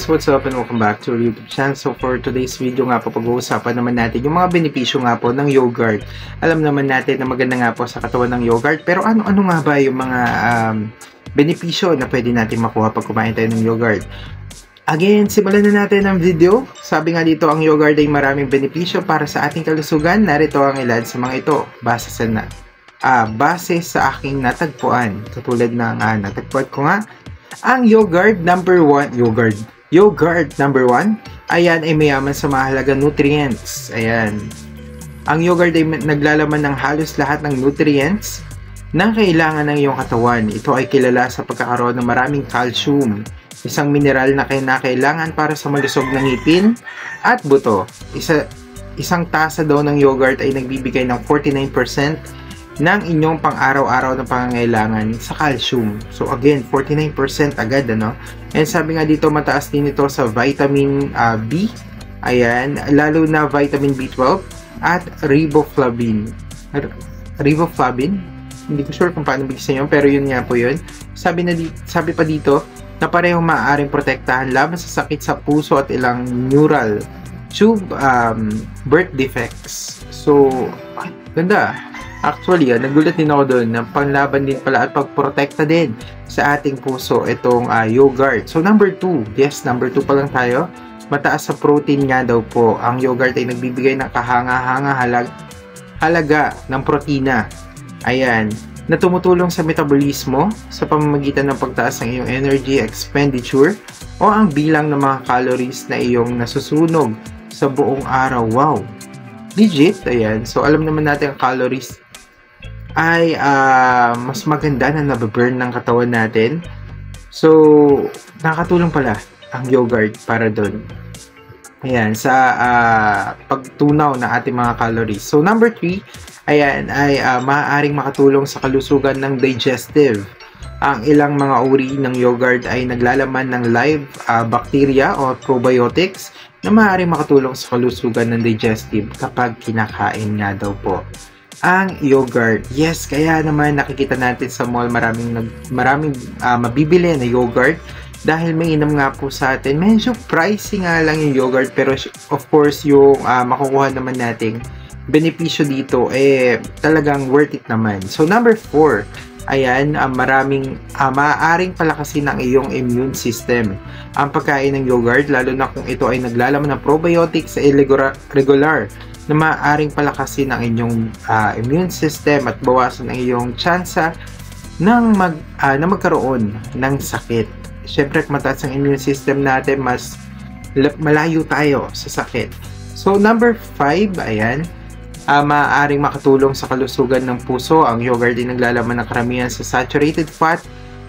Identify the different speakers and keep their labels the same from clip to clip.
Speaker 1: guys, what's up and welcome back to our YouTube channel. So for today's video nga po, pag-uusapan naman natin yung mga benepisyo nga po ng yogurt. Alam naman natin na maganda nga po sa katawan ng yogurt, pero ano nga ba yung mga benepisyo na pwede natin makuha pag kumain tayo ng yogurt? Again, simulan na natin ang video. Sabi nga dito, ang yogurt ay maraming benepisyo para sa ating kalusugan. Narito ang ilan sa mga ito base sa aking natagpuan. Katulad ng natagpuan ko nga, ang yogurt number 1, ayan ay mayaman sa mahalagang nutrients. Ayan. Ang yogurt ay naglalaman ng halos lahat ng nutrients na kailangan ng iyong katawan. Ito ay kilala sa pagkakaroon ng maraming calcium, isang mineral na kailangan para sa malusog na ngipin at buto. Isang tasa daw ng yogurt ay nagbibigay ng 49% ng inyong pang-araw-araw na pangangailangan sa calcium. So again, 49% agad, ano? And sabi nga dito, mataas din ito sa vitamin B. Ayan, lalo na vitamin B12 at riboflavin. Hindi ko sure kung paano bigyan yun, pero yun nga po yun. Sabi pa dito na parehong maaaring protektahan laban sa sakit sa puso at ilang neural tube birth defects. So, ganda. Actually, nagulat din ako doon na panglaban din pala at pagprotekta din sa ating puso itong yogurt. So, number 2. Yes, number 2 pa lang tayo. Mataas sa protein nga daw po. Ang yogurt ay nagbibigay ng kahanga-hanga halaga ng protina. Ayan. Na tumutulong sa metabolismo sa pamamagitan ng pagtaas ng iyong energy expenditure o ang bilang ng mga calories na iyong nasusunog sa buong araw. Wow! Legit, ayan. So, alam naman natin ang calories ay mas maganda na nababurn ng katawan natin. So, nakatulong pala ang yogurt para doon. Ayan, sa pagtunaw ng ating mga calories. So, number 3, ayan, ay maaaring makatulong sa kalusugan ng digestive. Ang ilang mga uri ng yogurt ay naglalaman ng live bacteria o probiotics na maaaring makatulong sa kalusugan ng digestive kapag kinakain nga daw po ang yogurt. Yes, kaya naman nakikita natin sa mall maraming mabibili na yogurt dahil may inom nga po sa atin. Medyo pricey nga lang yung yogurt, pero of course yung makukuha naman nating benepisyo dito talagang worth it naman. So number 4, ayan, maaaring palakasin ang iyong immune system ang pagkain ng yogurt, lalo na kung ito ay naglalaman ng probiotics sa regular na maaaring palakasin ang inyong immune system at bawasan ang iyong tsansa na magkaroon ng sakit. Siyempre, kung mataas ang immune system natin, mas malayo tayo sa sakit. So number 5, ayan, maaaring makatulong sa kalusugan ng puso. Ang yogurt ay naglalaman ng karamihan sa saturated fat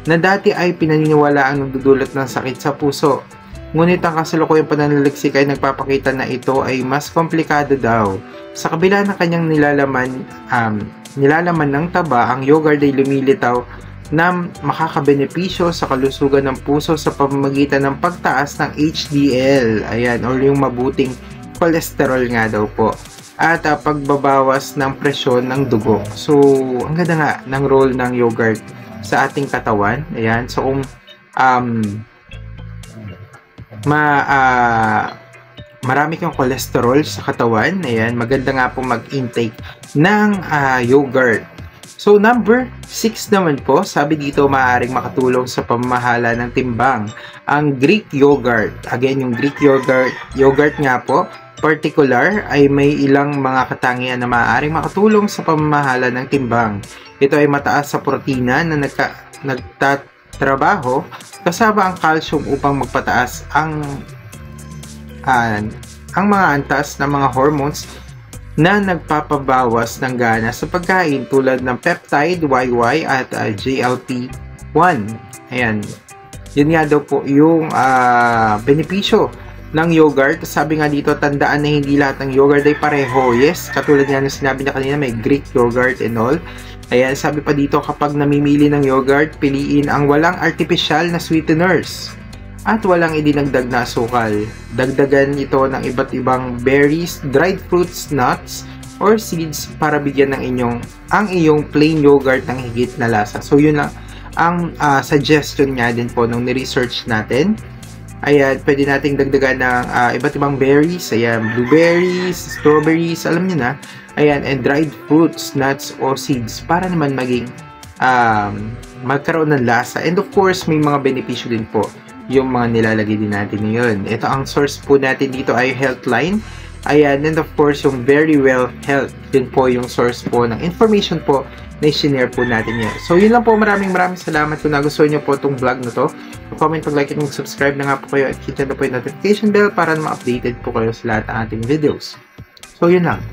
Speaker 1: na dati ay pinaniniwalaang nagdudulot ng sakit sa puso. Ngunit ang kasalukuyang pananaliksik ay nagpapakita na ito ay mas komplikado daw. Sa kabila ng kanyang nilalaman ng taba, ang yogurt ay lumilitaw na makakabenepisyo sa kalusugan ng puso sa pamamagitan ng pagtaas ng HDL, ayan, o yung mabuting cholesterol nga daw po, at pagbabawas ng presyon ng dugo. So, ang ganda nga ng role ng yogurt sa ating katawan. Ayan, so kung marami kang cholesterol sa katawan, ayan, maganda nga po mag-intake ng yogurt. So, number 6 naman po, sabi dito, maaaring makatulong sa pamamahala ng timbang ang Greek yogurt. Again, yung Greek yogurt nga po, particular, ay may ilang mga katangian na maaaring makatulong sa pamamahala ng timbang. Ito ay mataas sa protina na nagtatrabaho kasama ang calcium upang magpataas ang mga antas ng mga hormones na nagpapabawas ng gana sa pagkain tulad ng peptide, YY at GLP-1. Ayan. Yun nga daw po yung benepisyo ng yogurt. Sabi nga dito, tandaan na hindi lahat ng yogurt ay pareho. Yes, katulad nga ng sinabi na kanina, may Greek yogurt and all. Ayan, sabi pa dito, kapag namimili ng yogurt, piliin ang walang artificial na sweeteners at walang idinagdag na asukal. Dagdagan ito ng iba't ibang berries, dried fruits, nuts, or seeds para bigyan ng iyong plain yogurt ng higit na lasa. So, yun lang ang suggestion nga din po nung ni-research natin Ayan, pwede nating dagdagan ng iba't ibang berries. Ayan, blueberries, strawberries, alam niyo na. Ayan, and dried fruits, nuts, o seeds para naman maging magkaroon ng lasa. And of course, may mga benepisyo din po yung mga nilalagay din natin ngayon. Ito, ang source po natin dito ay Healthline. Ayan, and of course, yung Very Well Health. Yun po yung source po ng information po na i-share po natin yan. So, yun lang po. Maraming salamat. Kung nagustuhan nyo po itong vlog na to, comment, pag-like, and subscribe na nga po kayo at hit na po yung notification bell para ma-updated po kayo sa lahat ng ating videos. So, yun lang.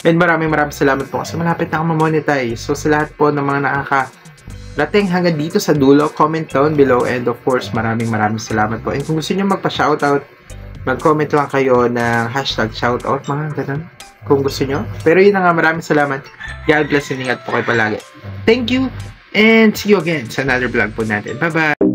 Speaker 1: And maraming salamat po kasi malapit na ako ma-monetize. So, sa lahat po ng mga nakakarating hanggang dito sa dulo, comment down below. And of course, maraming salamat po. And kung gusto nyo magpa-shoutout, mag-comment lang kayo ng #shoutout, mga ganun. Kung gusto nyo. Pero yun na nga, maraming salamat. God bless and ingat po kayo palagi. Thank you and see you again sa another vlog po natin. Bye-bye!